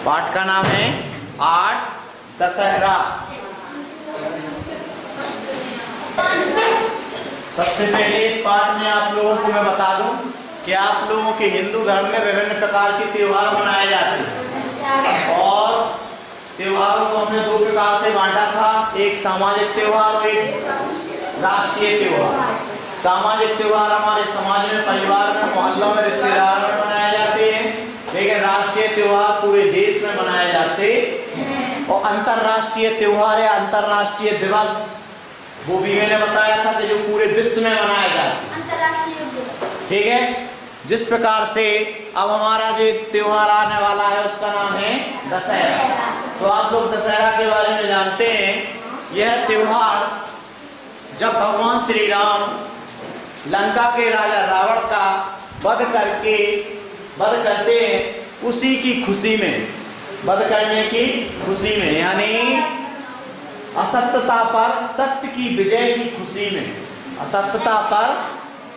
पाठ का नाम है 8 दशहरा। सबसे पहले इस पाठ में आप लोगों को मैं बता दूं कि आप लोगों के हिंदू धर्म में विभिन्न प्रकार के त्योहार मनाए जाते हैं और त्योहारों को हमने दो प्रकार से बांटा था, एक सामाजिक त्योहार और एक राष्ट्रीय त्योहार। सामाजिक त्योहार हमारे समाज में, परिवार में, मोहल्लों में, रिश्तेदार में मनाए जाते हैं, लेकिन राष्ट्रीय त्योहार पूरे देश में मनाए जाते हैं। और अंतरराष्ट्रीय त्योहार या अंतरराष्ट्रीय दिवस वो भी मैंने बताया था कि जो पूरे विश्व में मनाए जाते हैं। ठीक है, जिस प्रकार से अब हमारा जो त्योहार आने वाला है उसका नाम है दशहरा। तो आप लोग दशहरा के बारे में जानते हैं। यह त्योहार जब भगवान श्री राम लंका के राजा रावण का वध करते हैं, उसी की खुशी में, वध करने की खुशी में, यानी असत्यता पर सत्य की विजय की खुशी में, असत्यता पर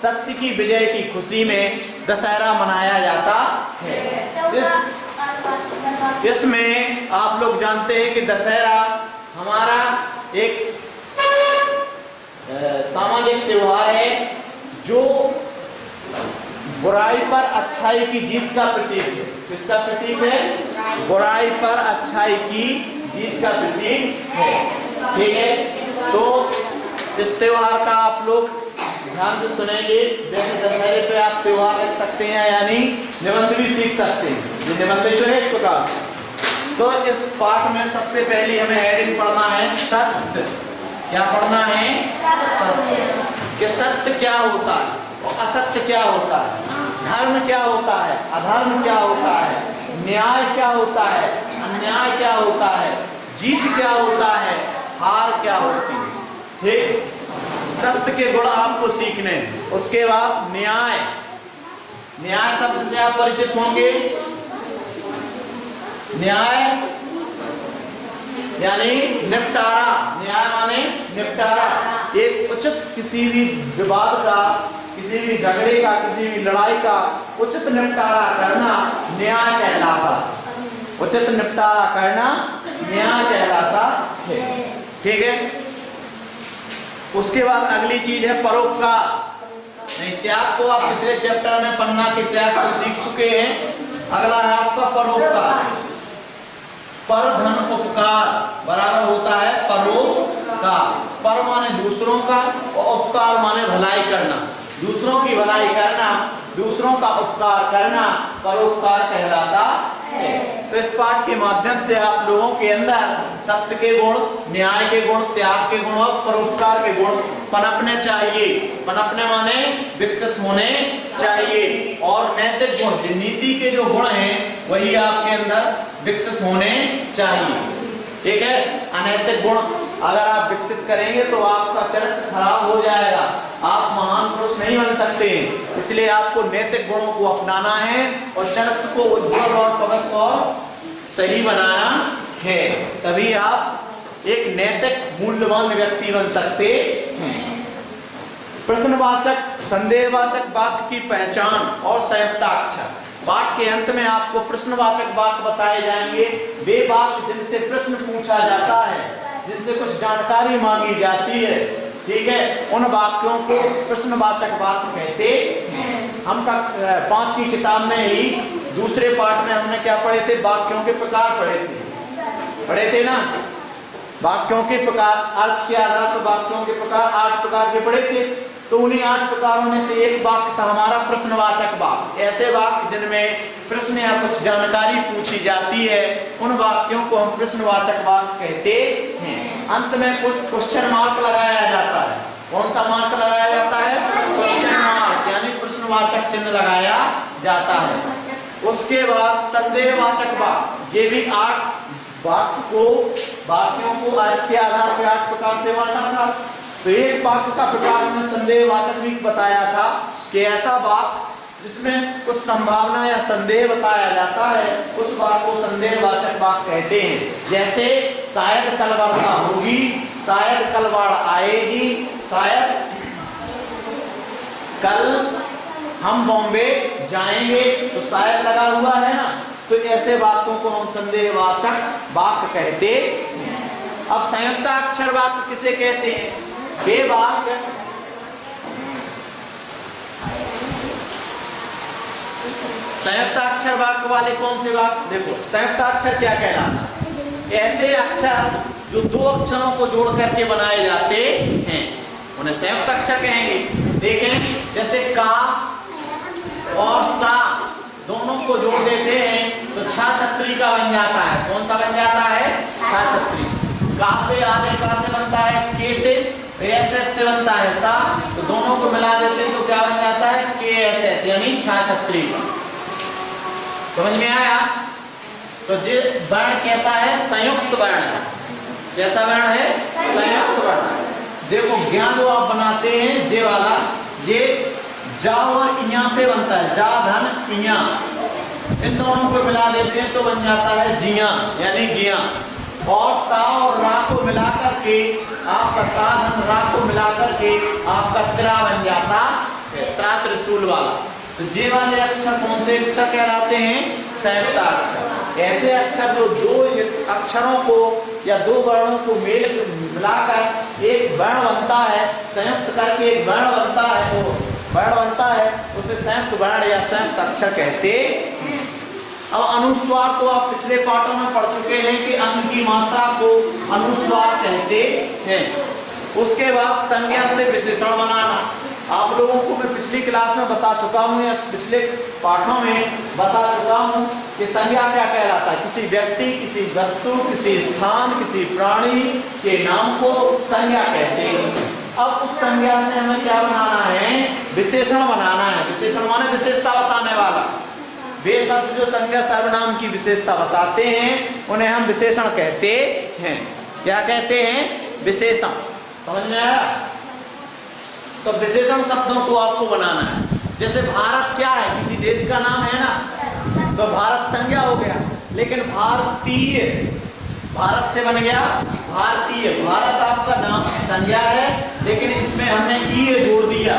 सत्य की विजय की खुशी में दशहरा मनाया जाता है। इसमें आप लोग जानते हैं कि दशहरा हमारा एक सामाजिक त्योहार है जो बुराई पर अच्छाई की जीत का प्रतीक है। किसका प्रतीक है? बुराई पर अच्छाई की जीत का प्रतीक है। ठीक है, तो इस त्योहार का आप लोग ध्यान से सुनेंगे। जैसे दशहरे पे आप त्योहार रख सकते हैं, यानी निबंध भी सीख सकते हैं। ये निबंध जो है एक प्रकार से। तो इस पाठ में सबसे पहले हमें हेडिंग पढ़ना है सत्य। क्या पढ़ना है? सत्य। कि सत्य क्या होता है और असत्य क्या होता है, धर्म क्या होता है, अधर्म क्या होता है, न्याय क्या होता है, अन्याय क्या होता है, जीत क्या होता है, हार क्या होती है। ठीक, सत्य के गुण आपको सीखने। उसके बाद न्याय, न्याय शब्द से आप परिचित होंगे। न्याय यानी निपटारा, न्याय माने निपटारा। एक उचित किसी भी विवाद का, किसी भी झगड़े का, किसी भी लड़ाई का उचित निपटारा करना न्याय कहलाता। उचित निपटारा करना न्याय कहलाता है। ठीक है, उसके बाद अगली चीज है परोपकार। नहीं, त्याग तो आप पिछले चैप्टर में पन्ना के त्याग को सीख चुके हैं। अगला है आपका परोपकार। पर धन उपकार बराबर होता है परोपकार। पर माने दूसरों का और उपकार माने भलाई करना, दूसरों की भलाई करना, दूसरों का उपकार करना परोपकार कहलाता है। तो इस पाठ के माध्यम से आप लोगों के अंदर सत्य के गुण, न्याय के गुण, त्याग के गुण और परोपकार के गुण पनपने चाहिए। पनपने माने विकसित होने चाहिए। और नैतिक गुण, नीति के जो गुण हैं वही आपके अंदर विकसित होने चाहिए। ठीक है, अनैतिक गुण अगर आप विकसित करेंगे तो आपका चरित्र खराब हो जाएगा, आप महान पुरुष नहीं बन सकते। इसलिए आपको नैतिक गुणों को अपनाना है और चरित्र को उज्जवल और पवित्र और सही बनाना है, तभी आप एक नैतिक मूल्यवान व्यक्ति बन सकते हैं। प्रश्नवाचक, संदेहवाचक वाक्य की पहचान और संयुक्ताक्षर। पाठ के अंत में आपको प्रश्नवाचक वाक्य बताए जाएंगे। वे वाक्य जिनसे प्रश्न पूछा जाता है, जिनसे कुछ जानकारी मांगी जाती है, ठीक है, उन वाक्यों को प्रश्नवाचक वाक्य कहते हैं। हम 5वीं किताब में ही दूसरे पाठ में हमने क्या पढ़े थे? वाक्यों के प्रकार पढ़े थे ना। वाक्यों के प्रकार, अर्थ के आधार पर वाक्यों के प्रकार 8 प्रकार के पढ़े थे। तो उन्हीं 8 प्रकारों में से एक वाक्य था हमारा प्रश्नवाचक वाक्य। ऐसे वाक्य जिनमें प्रश्न या कुछ जानकारी पूछी जाती है, उन वाक्यों को हम प्रश्नवाचक वाक्य कहते हैं। अंत में कुछ क्वेश्चन मार्क लगाया जाता है। कौन सा मार्क लगाया जाता है? क्वेश्चन मार्क, यानी प्रश्नवाचक चिन्ह लगाया जाता है। उसके बाद संदेहवाचक वाक्य। ये भी 8 वाक्यों को अर्थ के आधार पर 8 प्रकार से बांटा था। तो एक वाक्य का प्रकार में संदेहवाचक भी बताया था कि ऐसा वाक्य जिसमें कुछ संभावना या संदेह बताया जाता है, उस वाक्य को संदेहवाचक वाक्य कहते हैं। जैसे शायद कल वर्षा होगी, शायद कल बाढ़ आएगी, शायद कल हम बॉम्बे जाएंगे। तो शायद लगा हुआ है ना, तो ऐसे वाक्यों को हम संदेहवाचक वाक्य कहते हैं। अब संयुक्त अक्षर वाक्य किसे कहते हैं? वे वाक्य संयुक्त अक्षर वाक्य वाले कौन से वाक्य? देखो, संयुक्त अक्षर क्या कहलाता है? ऐसे अक्षर जो दो अक्षरों को जोड़ करके बनाए जाते हैं उन्हें संयुक्त अक्षर कहेंगे। देखें, जैसे का और सा दोनों को जोड़ देते हैं तो छा छतरी का बन जाता है। कौन सा बन जाता है? छा छतरी। का से आगे का से बनता है, के से से बनता है सा, तो दोनों को मिला देते हैं तो क्या बन जाता है? के एस एस, यानी छा छतरी। समझ में आया? तो ये वर्ण कैसा है? संयुक्त वर्ण है। कैसा वर्ण है? संयुक्त वर्ण। देखो, ज्ञान जो आप बनाते हैं जे वाला, ये जा और इया से बनता है। जा धन इया, इन दोनों को मिला देते हैं तो बन जाता है जिया, यानी जिया। और ता और रा को मिलाकर के आपका ता धन रा को मिलाकर के आपका त्रा बन जाता है, त्रा त्रिशूल वाला। तो जे वाले अक्षर कौन से अक्षर कहलाते हैं? संयुक्त अक्षर। ऐसे अक्षर जो दो अक्षरों को या दो वर्णों को मिलाकर एक वर्ण बनता है, संयुक्त करके एक वर्ण बनता है, तो वर्ण बनता है उसे संयुक्त वर्ण या संयुक्त अक्षर कहते हैं। अब अनुस्वार तो आप पिछले पाठों में पढ़ चुके हैं कि अंग की मात्रा को अनुस्वार कहते हैं। उसके बाद संज्ञा से विशेषण बनाना। आप लोगों को मैं पिछली क्लास में बता चुका हूं या पिछले पाठों में बता चुका हूं कि संज्ञा क्या कहलाता है? किसी व्यक्ति, किसी वस्तु, किसी स्थान, किसी प्राणी के नाम को संज्ञा कहते हैं। अब उस संज्ञा से हमें क्या बनाना है? विशेषण बनाना है। विशेषण माने विशेषता बताने वाला। वे शब्द जो संज्ञा सर्वनाम की विशेषता बताते हैं उन्हें हम विशेषण कहते हैं। क्या कहते हैं? विशेषण। समझ में आया? तो विशेषण शब्दों को आपको बनाना है। जैसे भारत क्या है? किसी देश का नाम है ना, तो भारत संज्ञा हो गया। लेकिन भारतीय, भारत से बन गया भारतीय। भारत आपका नाम संज्ञा है, लेकिन इसमें हमने ई जोड़ दिया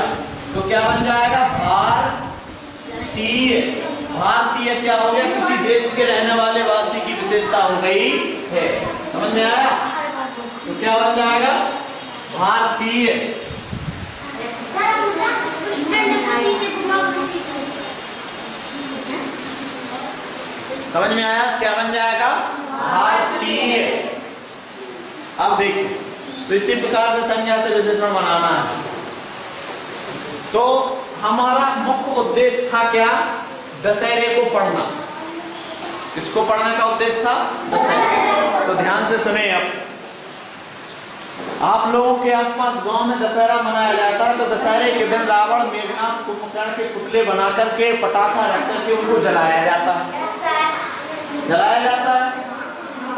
तो क्या बन जाएगा? भारतीय। भारतीय क्या हो गया? किसी देश के रहने वाले वासी की विशेषता हो गई है। समझ में आया? तो क्या बन जाएगा? भारतीय। समझ में आया? क्या बन जाएगा? भारतीय। अब देखिए, तो इसी प्रकार से संज्ञा से विशेषण बनाना है। तो हमारा मुख्य उद्देश्य था क्या? दशहरे को पढ़ना। किसको पढ़ने का उद्देश्य था? दशहरे। तो ध्यान से सुने। अब आप लोगों के आसपास गांव में दशहरा मनाया जाता है, तो दशहरे के दिन रावण, मेघनाथ, कुंभकर्ण के पुतले बना करके, पटाखा रख करके उनको जलाया जाता है। जलाया जाता है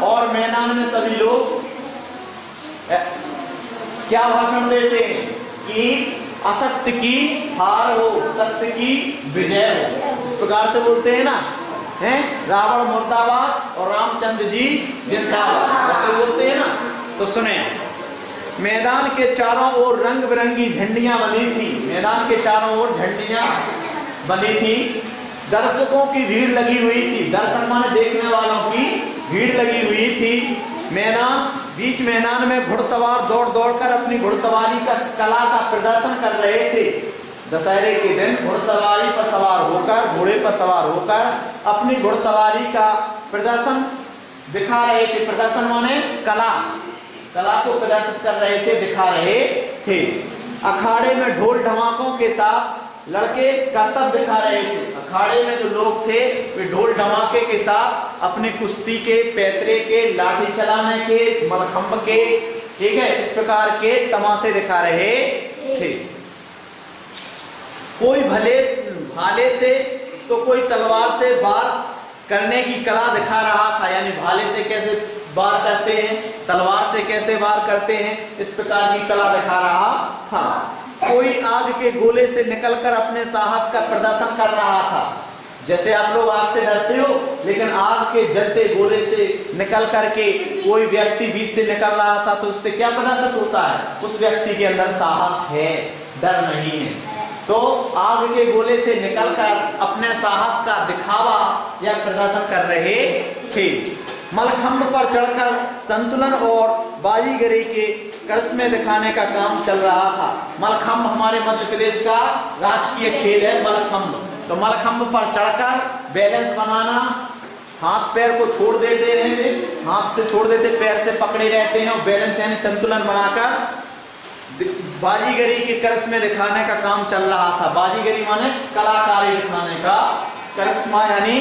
और मैदान में सभी लोग क्या भाषण देते हैं कि असत्य की हार हो, सत्य की विजय हो। इस प्रकार से बोलते हैं ना, हैं? रावण मुर्दाबाद और रामचंद्र जी जिंदाबाद, ऐसे बोलते हैं ना। तो सुने, मैदान के चारों ओर रंग बिरंगी झंडियां बनी थी। मैदान के चारों ओर झंडियां बनी थी। दर्शकों की भीड़ लगी हुई थी। दर्शक माने देखने वालों की भीड़ लगी हुई थी। बीच मैदान में घुड़सवार दौड़ दौड़कर अपनी घुड़सवारी का कला का प्रदर्शन कर रहे थे। दशहरे के दिन घुड़सवारी पर सवार होकर, घोड़े पर सवार होकर अपनी घुड़सवारी का प्रदर्शन दिखा रहे थे। प्रदर्शन माने कला, कला को प्रदर्शित कर रहे थे, दिखा रहे थे। अखाड़े में ढोल ढमाकों के साथ लड़के करतब दिखा रहे थे। अखाड़े में जो लोग थे वे ढोल धमाके के साथ अपने कुश्ती के, पैतरे के, लाठी चलाने के, मलखंभ के, ठीक है, इस प्रकार के तमाशे दिखा रहे थे। कोई भाले से तो कोई तलवार से वार करने की कला दिखा रहा था। यानी भाले से कैसे वार करते हैं, तलवार से कैसे वार करते हैं, इस प्रकार की कला दिखा रहा था। कोई आग के गोले से निकलकर अपने साहस का प्रदर्शन कर रहा था। जैसे आप लोग आग से डरते हो, लेकिन आग के जलते गोले से निकल करके कोई व्यक्ति बीच से निकल रहा था, तो उससे क्या प्रदर्शित होता है? उस व्यक्ति के अंदर साहस है, डर नहीं है। तो आग के गोले से निकलकर अपने साहस का दिखावा या प्रदर्शन कर रहे थे। मलखंभ पर चढ़कर संतुलन और बाजीगरी के करिश्मे दिखाने का काम चल रहा था। मलखंभ हमारे मध्य प्रदेश का राजकीय खेल है मलखंभ। तो मलखंभ पर चढ़कर बैलेंस बनाना, हाथ पैर को छोड़ देते हैं, हाथ से छोड़ देते, पैर से पकड़े रहते हैं और बैलेंस यानी संतुलन बनाकर बाजीगरी के करिश्मे दिखाने का काम चल रहा था। बाजीगरी माने कलाकारी दिखाने का, करिश्मा यानी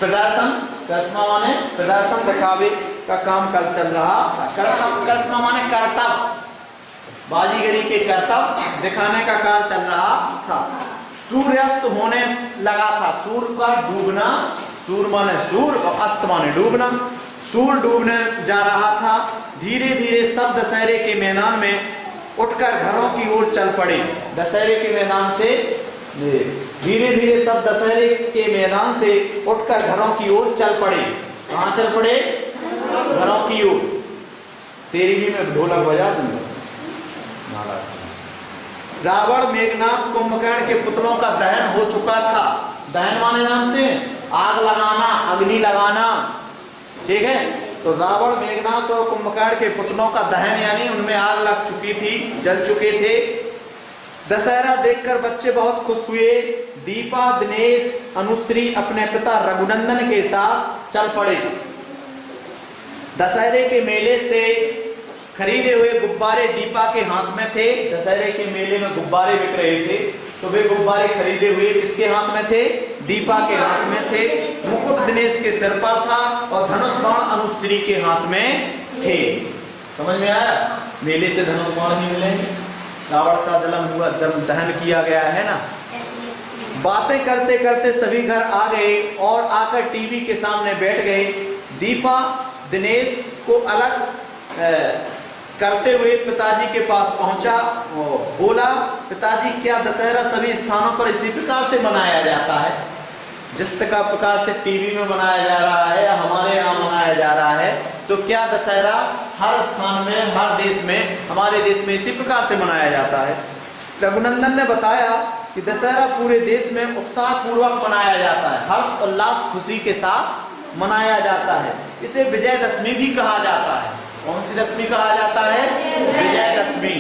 प्रदर्शन, करिश्मा माने प्रदर्शन दिखावे का काम चल रहा था। करिश्मा माने कर्तव्य, बाजीगरी के कर्तव्य दिखाने का कार्य चल रहा था। सूर्यास्त होने लगा था। सूर्य का डूबना, सूर्य माने सूर्य और अस्त माने डूबना। सूर्य डूबने जा रहा था। धीरे धीरे सब दशहरे के मैदान में उठकर घरों की ओर चल पड़े। दशहरे के मैदान से धीरे धीरे सब दशहरे के मैदान से उठकर घरों की ओर चल पड़े। कहाँ चल पड़े? घरों की ओर। तेरी भी मैं ढोलक बजा दूंगा। रावण, मेघनाथ, कुंभकर्ण के पुतलों का दहन हो चुका था। दहन माने जानते हैं? आग लगाना, अग्नि लगाना। ठीक है, तो रावण, मेघनाथ और कुंभकर्ण के पुतलों का दहन यानी उनमें आग लग चुकी थी, जल चुके थे। दशहरा देखकर बच्चे बहुत खुश हुए। दीपा, दिनेश, अनुश्री अपने पिता रघुनंदन के साथ चल पड़े। दशहरे के मेले से खरीदे हुए गुब्बारे दीपा के हाथ में थे। दशहरे के मेले में गुब्बारे बिक रहे थे, तो वे गुब्बारे खरीदे हुए किसके हाथ में थे? दीपा के हाथ में थे। मुकुट दिनेश के सिर पर था और धनुष बाण अनुश्री के हाथ में थे। समझ में आया? मेले से धनुष बाण ही मिलेंगे। रावण का दहन किया गया है ना। बातें करते करते सभी घर आ गए और आकर टीवी के सामने बैठ गए। दीपा दिनेश को अलग करते हुए पिताजी के पास पहुंचा। बोला, पिताजी क्या दशहरा सभी स्थानों पर इसी प्रकार से मनाया जाता है? जिस प्रकार से टीवी में मनाया जा रहा है या हमारे यहाँ मनाया जा रहा है, तो क्या दशहरा हर स्थान में, हर देश में, हमारे देश में इसी प्रकार से मनाया जाता है? रघुनंदन ने बताया कि दशहरा पूरे देश में उत्साह पूर्वक मनाया जाता है, हर्ष उल्लास खुशी के साथ मनाया जाता है। इसे विजयदशमी भी कहा जाता है। कौन सी दशमी कहा जाता है? विजयदशमी।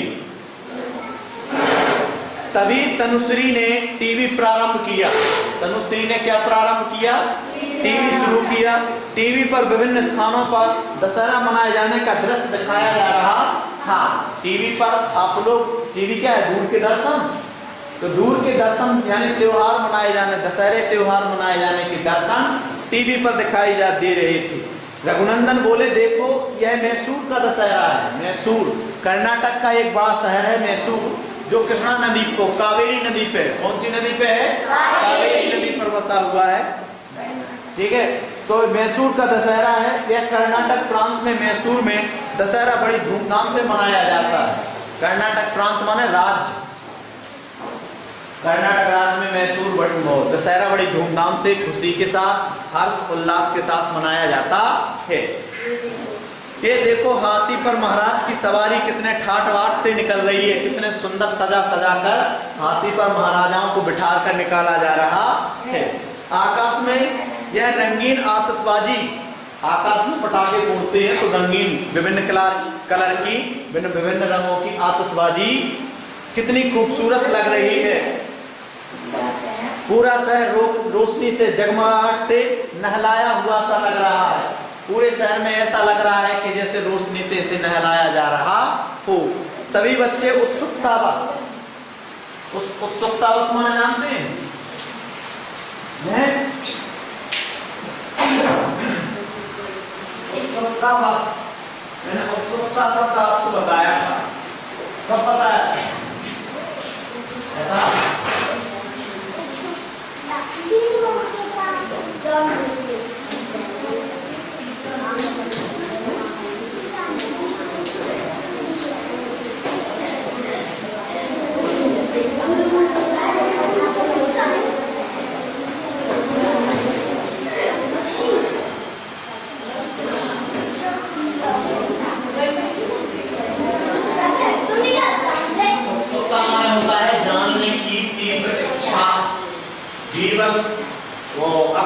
तभी तनुश्री ने टीवी प्रारंभ किया। तनुश्री ने क्या प्रारंभ किया? टीवी शुरू किया। टीवी पर विभिन्न स्थानों पर दशहरा मनाए जाने का दृश्य दिखाया जा रहा था। टीवी पर आप लोग, टीवी क्या है? दूर के दर्शन। तो दूर के दर्शन यानी त्योहार मनाए जाने, दशहरे त्योहार मनाए जाने के दर्शन टीवी पर दिखाई दे रहे थे। रघुनंदन बोले, देखो यह मैसूर का दशहरा है। मैसूर कर्नाटक का एक बड़ा शहर है मैसूर, जो कृष्णा नदी को, कावेरी नदी पे, कौन सी नदी पे है? कावेरी नदी पर बसा हुआ है। ठीक है, तो मैसूर का दशहरा है। यह कर्नाटक प्रांत में मैसूर में दशहरा बड़ी धूमधाम से मनाया जाता है। कर्नाटक प्रांत माने राज्य। कर्नाटक राज्य में मैसूर दशहरा बड़ी धूमधाम से, खुशी के साथ, हर्ष उल्लास के साथ मनाया जाता है। ये देखो हाथी पर महाराज की सवारी कितने ठाट बाट से निकल रही है, कितने सुंदर सजा सजा कर हाथी पर महाराजाओं को बिठा कर निकाला जा रहा है। आकाश में यह रंगीन आतिशबाजी, आकाश में पटाखे फूटते हैं तो रंगीन विभिन्न कलर की, विभिन्न रंगों की आतिशबाजी कितनी खूबसूरत लग रही है। पूरा शहर रोशनी से, जगमगाहट से नहलाया हुआ सा लग रहा है। पूरे शहर में ऐसा लग रहा है कि जैसे रोशनी से इसे नहलाया जा रहा हो। सभी बच्चे उत्सुकतावश, उत्सुकतावश माने जानते हैं? उत्सुकतावश, मैंने उत्सुकता शब्द आपको बताया था, कब बताया?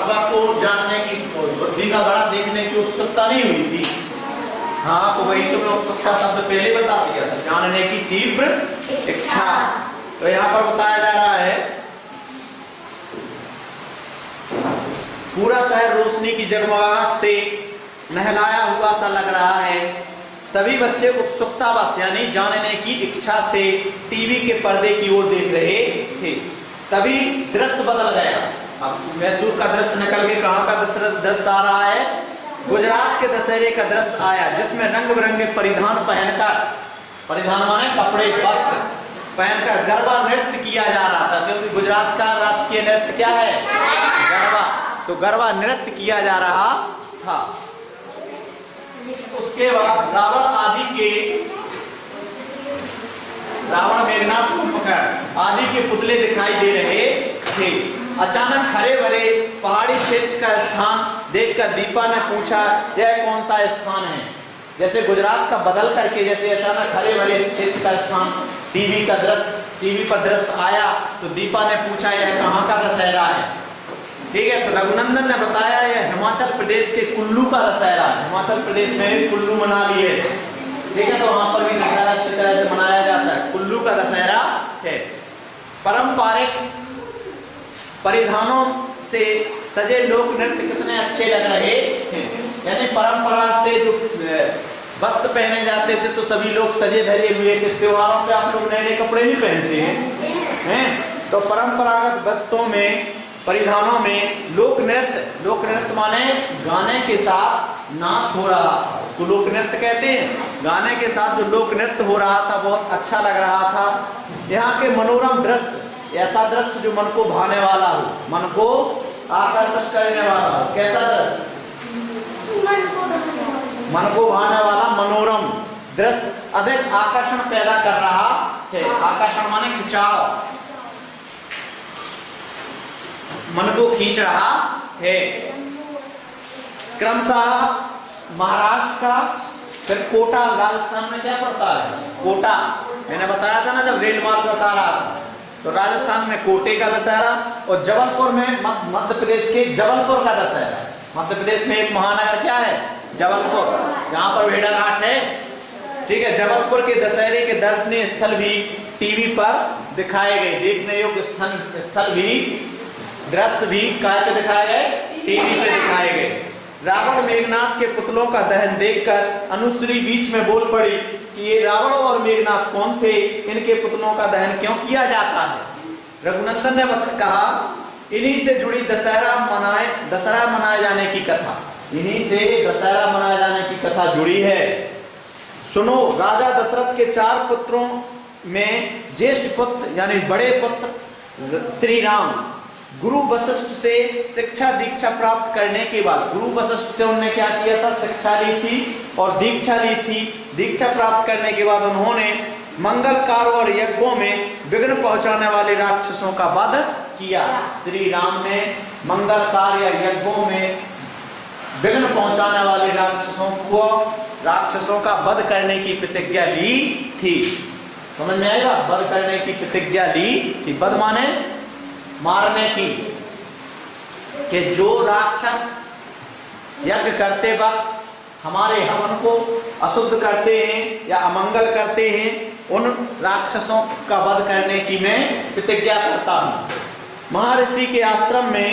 तब आपको जानने की, बुद्धि का बड़ा देखने की उत्सुकता नहीं हुई थी। हाँ, तो वही तो मैं उत्सुकता शब्द पहले बता दिया था, जानने की तीव्र इच्छा। तो यहाँ पर बताया जा रहा है पूरा शहर रोशनी की जगमगाहट से नहलाया हुआ सा लग रहा है। सभी बच्चे उत्सुकतावश यानी जानने की इच्छा से टीवी के पर्दे की ओर देख रहे थे। तभी दृश्य बदल गया। अब मैसूर का दृश्य निकल के कहाँ का दृश्य आ रहा है? गुजरात के दशहरे का दृश्य आया, जिसमें रंग बिरंगे परिधान पहनकर, परिधान माने कपड़े वस्त्र पहनकर गरबा नृत्य किया जा रहा था। क्योंकि गुजरात का राजकीय नृत्य क्या है? गरबा। तो गरबा नृत्य किया जा रहा था। उसके बाद रावण मेघनाथ कुंभकर्ण आदि के पुतले दिखाई दे रहे थे। अचानक हरे भरे पहाड़ी क्षेत्र का स्थान देखकर दीपा ने पूछा, यह कौन सा स्थान है? जैसे गुजरात का बदल करके जैसे अचानक हरे भरे क्षेत्र का स्थान टीवी पर दृश्य आया, तो दीपा ने पूछा, यह कहाँ का दशहरा है? ठीक है, तो रघुनंदन ने बताया यह हिमाचल प्रदेश के कुल्लू का दशहरा है। हिमाचल प्रदेश में कुल्लू मनाली है, ठीक है, तो वहां पर भी दशहरा अच्छी तरह से मनाया जाता है। कुल्लू का दशहरा है। पारंपरिक परिधानों से सजे लोक नृत्य कितने अच्छे लग रहे थे। यानी परंपरा से जो वस्त्र पहने जाते थे तो सभी लोग सजे धजे हुए थे। त्योहारों पे आप लोग नए नए कपड़े नहीं पहनते हैं, तो परंपरागत वस्त्रों में, परिधानों में लोक नृत्य माने गाने के साथ नाच हो रहा था, तो लोक नृत्य कहते हैं। गाने के साथ जो लोक नृत्य हो रहा था बहुत अच्छा लग रहा था। यहाँ के मनोरम दृश्य, ऐसा दृश्य जो मन को भाने वाला हो, मन को आकर्षित करने वाला हो। कैसा दृश्य? मन को भाने वाला मनोरम दृश्य अधिक आकर्षण पैदा कर रहा है। आकर्षण माने खिंचाव, मन को खींच रहा है। क्रमशः महाराष्ट्र का, फिर कोटा, राजस्थान में क्या पड़ता है? कोटा। मैंने बताया था ना जब रेल मार्ग बता रहा था, तो राजस्थान में कोटे का दशहरा, और जबलपुर में मध्य प्रदेश के जबलपुर का दशहरा। मध्य प्रदेश में एक महानगर क्या है? जबलपुर, जहां पर भेड़ा घाट है। ठीक है, जबलपुर के दशहरे के दर्शनीय स्थल भी टीवी पर दिखाए गए। देखने योग्य स्थल भी, दृश्य भी काय पे दिखाए गए? टीवी पे दिखाए गए। रावण मेघनाथ के पुतलों का दहन देखकर अनुश्री बीच में बोल पड़ी कि ये रावण और मेघनाथ कौन थे? इनके पुतलों का दहन क्यों किया जाता है? रघुनंदन ने कहा, इन्हीं से जुड़ी दशहरा मनाए जाने की कथा, इन्हीं से दशहरा मनाए जाने की कथा जुड़ी है। सुनो, राजा दशरथ के 4 पुत्रों में ज्येष्ठ पुत्र यानी बड़े पुत्र श्री राम गुरु वशिष्ठ से शिक्षा दीक्षा प्राप्त करने के बाद, गुरु वशिष्ठ से उन्होंने क्या किया था? शिक्षा ली थी और दीक्षा ली थी। दीक्षा प्राप्त करने के बाद उन्होंने मंगल कार्य और यज्ञों में विघ्न पहुंचाने वाले राक्षसों का वध किया। श्री राम ने मंगल कार्य या यज्ञों में विघ्न पहुंचाने वाले राक्षसों का वध करने की प्रतिज्ञा ली थी। समझ में आएगा? वध करने की प्रतिज्ञा ली थी। वध माने मारने की, कि जो राक्षस यज्ञ करते वक्त हमारे हवन को अशुद्ध करते हैं या अमंगल करते हैं, उन राक्षसों का वध करने की मैं प्रतिज्ञा करता हूं। महर्षि के आश्रम में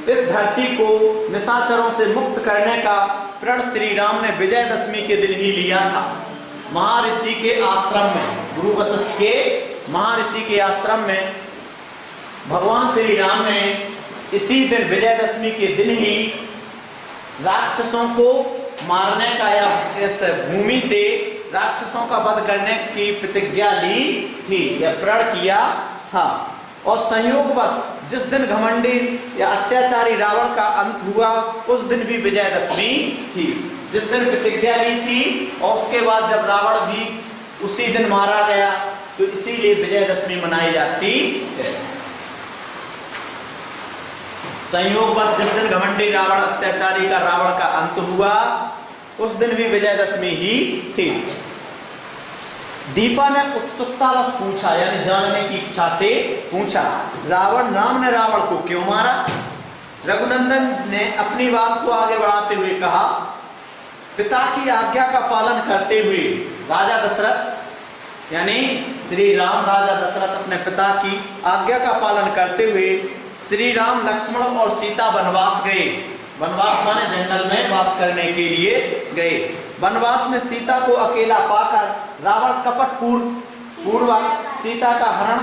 इस धरती को निशाचरों से मुक्त करने का प्रण श्री राम ने विजयदशमी के दिन ही लिया था। महर्षि के आश्रम में, गुरु वशिष्ठ के महर्षि के आश्रम में भगवान श्री राम ने इसी दिन, विजयदशमी के दिन ही राक्षसों को मारने का या इस भूमि से राक्षसों का वध करने की प्रतिज्ञा ली थी या प्रण किया था। और संयोगवश जिस दिन घमंडी या अत्याचारी रावण का अंत हुआ, उस दिन भी विजयदशमी थी। जिस दिन प्रतिज्ञा ली थी और उसके बाद जब रावण भी उसी दिन मारा गया, तो इसीलिए विजयदशमी मनाई जाती है। संयोगवश जिस दिन घमंडी रावण, अत्याचारी का रावण का अंत हुआ, उस दिन भी विजयदशमी ही थी। दीपा ने उत्सुकतावश पूछा, यानी जानने की इच्छा से पूछा, रावण, राम ने रावण को क्यों मारा? रघुनंदन ने अपनी बात को आगे बढ़ाते हुए कहा, पिता की आज्ञा का पालन करते हुए राजा दशरथ यानी श्री राम, राजा दशरथ अपने पिता की आज्ञा का पालन करते हुए श्री राम, लक्ष्मण और सीता वनवास गए। वनवास माने जंगल में वास करने के लिए गए। वनवास में सीता को अकेला पाकर रावण कपट पूर्वक सीता का हरण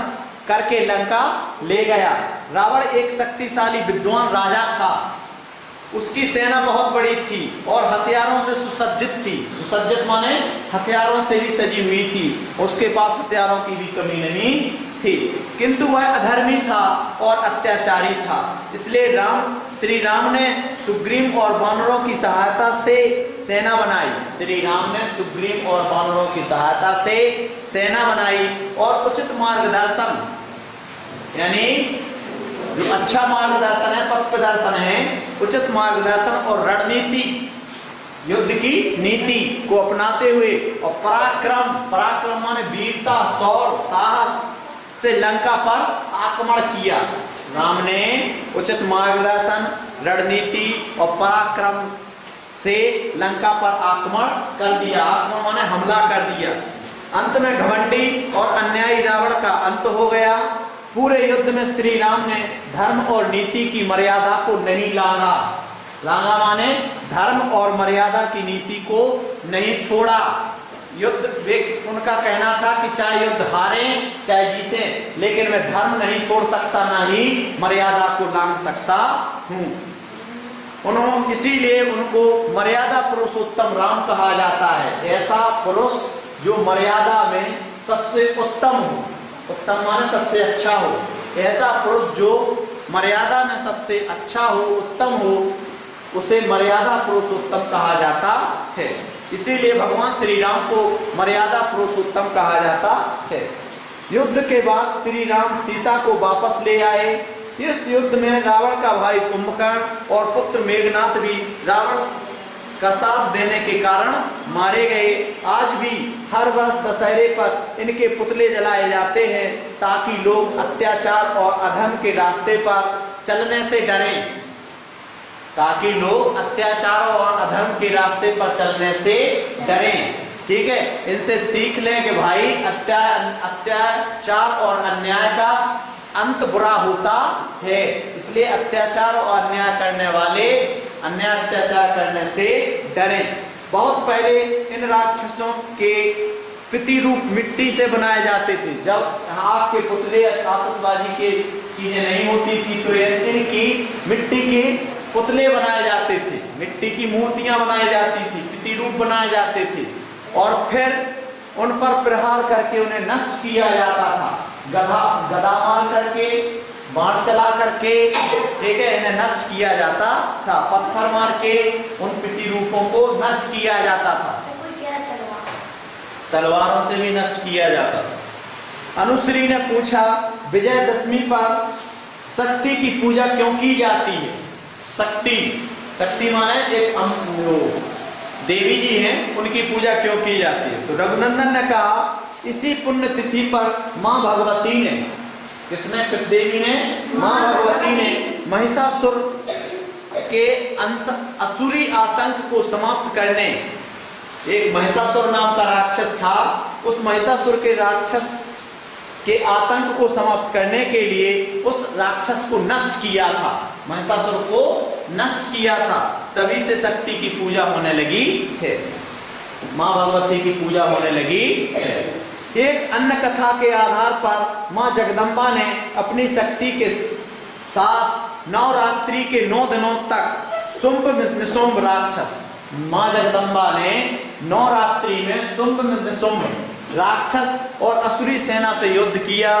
करके लंका ले गया। रावण एक शक्तिशाली विद्वान राजा था। उसकी सेना बहुत बड़ी थी और हथियारों से सुसज्जित थी। सुसज्जित माने हथियारों से भी सजी हुई थी। उसके पास हथियारों की भी कमी नहीं थी, किंतु वह अधर्मी था और अत्याचारी था। इसलिए श्री राम ने सुग्रीव और वानरों की सहायता से सेना बनाई। श्री राम ने सुग्रीव और वानरों की सहायता से सेना बनाई और उचित मार्गदर्शन यानी जो अच्छा मार्गदर्शन है, पथ प्रदर्शन है, उचित मार्गदर्शन और रणनीति, युद्ध की नीति को अपनाते हुए और पराक्रम माने वीरता, शौर्य, साहस से लंका पर आक्रमण किया। राम ने उचित मार्गदर्शन, रणनीति और पराक्रम से लंका पर आक्रमण कर दिया। आक्रमण माने हमला कर दिया। अंत में घमंडी और अन्यायी रावण का अंत हो गया। पूरे युद्ध में श्री राम ने धर्म और नीति की मर्यादा को नहीं लांघा। लांघा माने धर्म और मर्यादा की नीति को नहीं छोड़ा। उनका कहना था कि चाहे युद्ध हारे चाहे जीते, लेकिन मैं धर्म नहीं छोड़ सकता, ना ही मर्यादा को लांघ सकता हूँ। इसीलिए उनको मर्यादा पुरुषोत्तम राम कहा जाता है। ऐसा पुरुष जो मर्यादा में सबसे उत्तम हो, उत्तम माने सबसे अच्छा हो, ऐसा पुरुष जो मर्यादा में सबसे अच्छा हो, उत्तम हो, उसे मर्यादा पुरुषोत्तम कहा जाता है। इसीलिए भगवान श्री राम को मर्यादा पुरुषोत्तम कहा जाता है। युद्ध के बाद श्री राम सीता को वापस ले आए। इस युद्ध में रावण का भाई कुंभकर्ण और पुत्र मेघनाथ भी रावण का साथ देने के कारण मारे गए। आज भी हर वर्ष दशहरे पर इनके पुतले जलाए जाते हैं ताकि लोग अत्याचार और अधर्म के रास्ते पर चलने से डरें, ताकि लोग अत्याचार और अधर्म के रास्ते पर चलने से डरें। ठीक है, इनसे सीख लें कि भाई अत्याचार और अन्याय का अंत बुरा होता है। इसलिए अत्याचार और अन्याय करने वाले अन्याय अत्याचार करने से डरें। बहुत पहले इन राक्षसों के प्रतिरूप मिट्टी से बनाए जाते थे। जब आग के पुतले, आतिशबाजी के चीजें नहीं होती थी तो इनकी मिट्टी के पुतले बनाए जाते थे, मिट्टी की मूर्तियां बनाई जाती थी, प्रतिरूप बनाए जाते थे और फिर उन पर प्रहार करके उन्हें नष्ट किया जाता था। गदा मार करके, बाण चला करके, ठीक है, इन्हें नष्ट किया जाता था। पत्थर मार के उन प्रतिरूपों को नष्ट किया जाता था, तलवारों से भी नष्ट किया जाता था। अनुश्री ने पूछा, विजयदशमी पर शक्ति की पूजा क्यों की जाती है? शक्ति माने एक देवी जी हैं, उनकी पूजा क्यों की जाती है? तो रघुनंदन ने कहा, इसी पुण्य तिथि पर माँ भगवती ने, किसने, किस देवी ने? माँ भगवती ने महिषासुर के असुरी आतंक को समाप्त करने, एक महिषासुर नाम का राक्षस था, उस महिषासुर के राक्षस के आतंक को समाप्त करने के लिए उस राक्षस को नष्ट किया था, महिषासुर को नष्ट किया था। तभी से शक्ति की पूजा होने लगी है, माँ भगवती की पूजा होने लगी है। एक अन्य कथा के आधार पर माँ जगदम्बा ने अपनी शक्ति के साथ नवरात्रि के 9 दिनों तक शुंभ निशुंभ राक्षस, माँ जगदम्बा ने नवरात्रि में शुंभ निशुंभ राक्षस और असुरी सेना से युद्ध किया।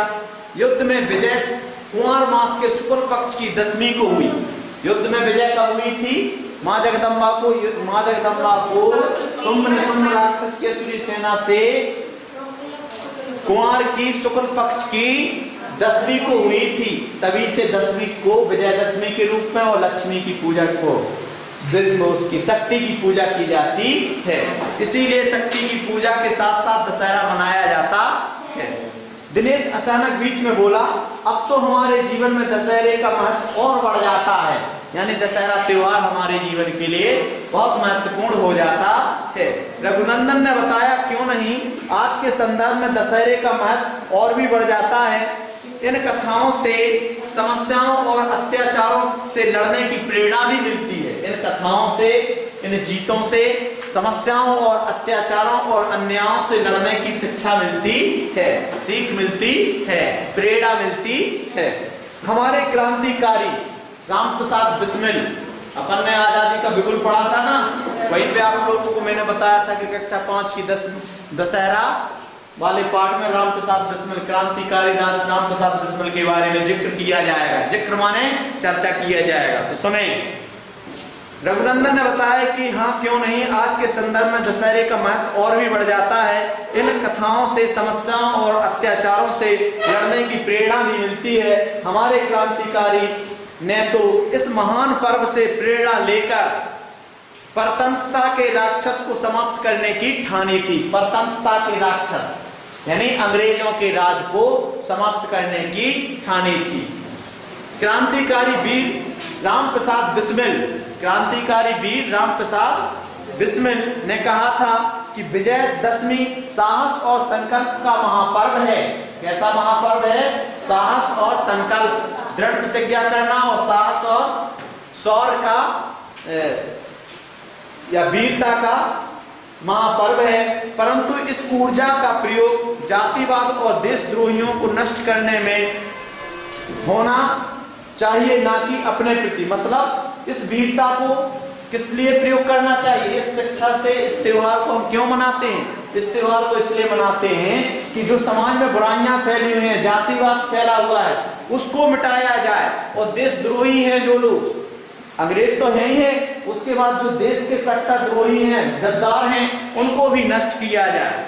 युद्ध में विजय कुंवर मास के शुक्ल पक्ष की 10वीं को हुई। युद्ध में विजय कब हुई थी? माँ जगदम्बा को शुंभ निशुंभ राक्षस की असुरी सेना से कुंवर की शुक्ल पक्ष की 10वीं को हुई थी। तभी से 10वीं को विजयदशमी के रूप में और लक्ष्मी की पूजा को, उसकी शक्ति की पूजा की जाती है। इसीलिए शक्ति की पूजा के साथ साथ दशहरा मनाया जाता है। दिनेश अचानक बीच में बोला, अब तो हमारे जीवन में दशहरे का महत्व और बढ़ जाता है। यानी दशहरा त्योहार हमारे जीवन के लिए बहुत महत्वपूर्ण हो जाता है। रघुनंदन ने बताया क्यों नहीं आज के संदर्भ में दशहरे का महत्व और भी बढ़ जाता है। इन कथाओं से समस्याओं और अत्याचारों से लड़ने की प्रेरणा भी मिलती है। इन कथाओं से, इन जीतों से समस्याओं और अत्याचारों और अन्यायों से लड़ने की शिक्षा मिलती है, सीख मिलती है, प्रेरणा मिलती है। हमारे क्रांतिकारी रामप्रसाद बिस्मिल, अपन ने आजादी का बिगुल पढ़ा था ना, वहीं पे आप लोगों को मैंने बताया था कि कक्षा 5 की दशहरा वाले पाठ में रामप्रसाद बिस्मिल, क्रांतिकारी रामप्रसाद बिस्मिल के बारे में जिक्र किया जाएगा। जिक्र माने चर्चा किया जाएगा। तो सुने, रघुनंदन ने बताया कि हाँ क्यों नहीं आज के संदर्भ में दशहरे का महत्व और भी बढ़ जाता है। इन कथाओं से समस्याओं और अत्याचारों से लड़ने की प्रेरणा भी मिलती है। हमारे क्रांतिकारी ने तो इस महान पर्व से प्रेरणा लेकर परतंत्रता के राक्षस को समाप्त करने की ठानी थी। परतंत्रता के राक्षस यानी अंग्रेजों के राज को समाप्त करने की ठानी थी। क्रांतिकारी वीर रामप्रसाद बिस्मिल, क्रांतिकारी वीर रामप्रसाद बिस्मिल ने कहा था कि विजयदशमी साहस और संकल्प का महापर्व है। कैसा महापर्व है? साहस और संकल्प, दृढ़ प्रतिज्ञा करना और साहस और शौर्य का या वीरता का महापर्व है। परंतु इस ऊर्जा का प्रयोग जातिवाद और देशद्रोहियों को नष्ट करने में होना चाहिए, ना कि अपने प्रति। मतलब इस वीरता को किस लिए प्रयोग करना चाहिए? इस शिक्षा से इस त्योहार को हम क्यों मनाते हैं? इस त्योहार को इसलिए मनाते हैं कि जो समाज में बुराइयां फैली हुई हैं, जातिवाद फैला हुआ है, उसको मिटाया जाए। और देशद्रोही हैं जो लोग, अंग्रेज तो है ही है, उसके बाद जो देश के कट्टर द्रोही हैं, गद्दार हैं, उनको भी नष्ट किया जाए,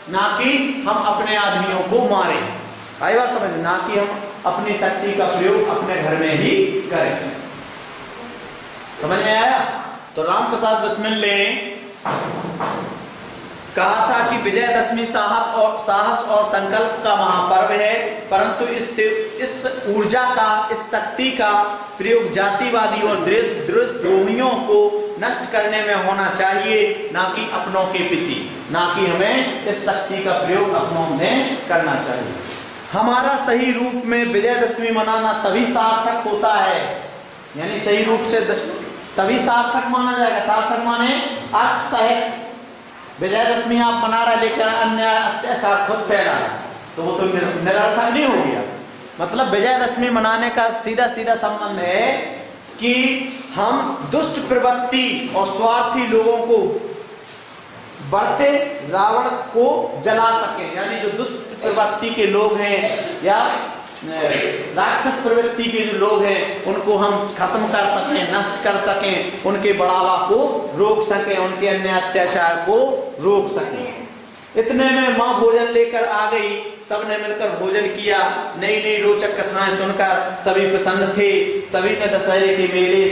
ना कि हम अपने आदमियों को मारें। आई बात समझ? ना कि हम अपनी शक्ति का प्रयोग अपने घर में ही करें। समझ में आया? तो रामप्रसाद बिस्मिल ने कहा था कि विजयदशमी साहस और संकल्प का महापर्व है, परंतु इस ऊर्जा का, इस शक्ति का प्रयोग जातिवादी और देशद्रोहियों को नष्ट करने में होना चाहिए, ना कि अपनों के प्रति। ना कि हमें इस शक्ति का प्रयोग अपनों में करना चाहिए। हमारा सही रूप में विजयदशमी मनाना तभी सार्थक होता है, यानी सही रूप से तभी सार्थक माना जाएगा। सार्थक माने अर्थ सहित। विजयदशमी आप मना रहे लेकिन अन्य अत्याचार खुद फैला है, तो वो तो निरर्थक नहीं हो गया। मतलब विजयदशमी मनाने का सीधा सीधा संबंध है कि हम दुष्ट प्रवृत्ति और स्वार्थी लोगों को बढ़ते रावण को जला सके। यानी जो दुष्ट प्रवृत्ति के लोग हैं या राक्षस प्रवृत्ति के जो लोग हैं, उनको हम खत्म कर सकें, नष्ट कर सकें, उनके बढ़ावा को रोक सकें, उनके अन्य अत्याचार को रोक सकें। इतने में माँ भोजन लेकर आ गई। सबने मिलकर भोजन किया। नई नई रोचक कथाएं सुनकर सभी प्रसन्न थे। सभी ने दशहरे के मेले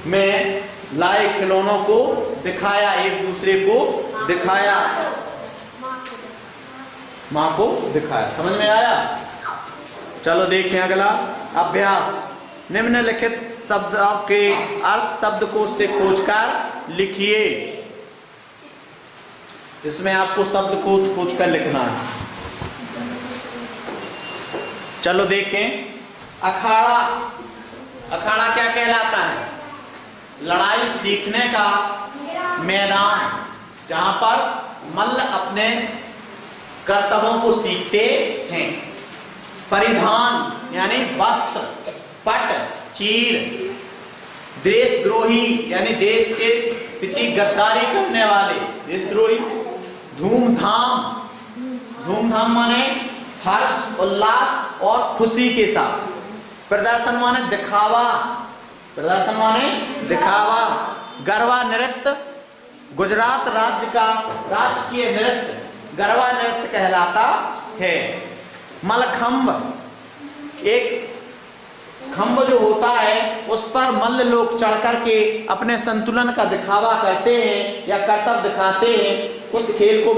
में लाए खिलौनों को दिखाया, एक दूसरे को दिखाया, माँ को दिखाया। समझ में आया? चलो देखें अगला अभ्यास। निम्नलिखित शब्दों के अर्थ शब्दकोश से खोजकर लिखिए। इसमें आपको शब्दकोश खोजकर लिखना है। चलो देखें। अखाड़ा, अखाड़ा क्या कहलाता है? लड़ाई सीखने का मैदान, जहां पर मल्ल अपने कर्तव्यों को सीखते हैं। परिधान यानी वस्त्र, पट, चीर। देशद्रोही यानी देश के प्रति गद्दारी करने वाले देशद्रोही। धूमधाम, धूमधाम माने हर्ष, उल्लास और खुशी के साथ। प्रदर्शन माने दिखावा, प्रदर्शन माने दिखावा। गरबा नृत्य, गुजरात राज्य का राजकीय नृत्य गरबा नृत्य कहलाता है। मलखंभ, एक खंभ जो होता है उस पर मल्ल लोग चढ़ करके अपने संतुलन का दिखावा करते हैं या करतब दिखाते हैं। उस खेल को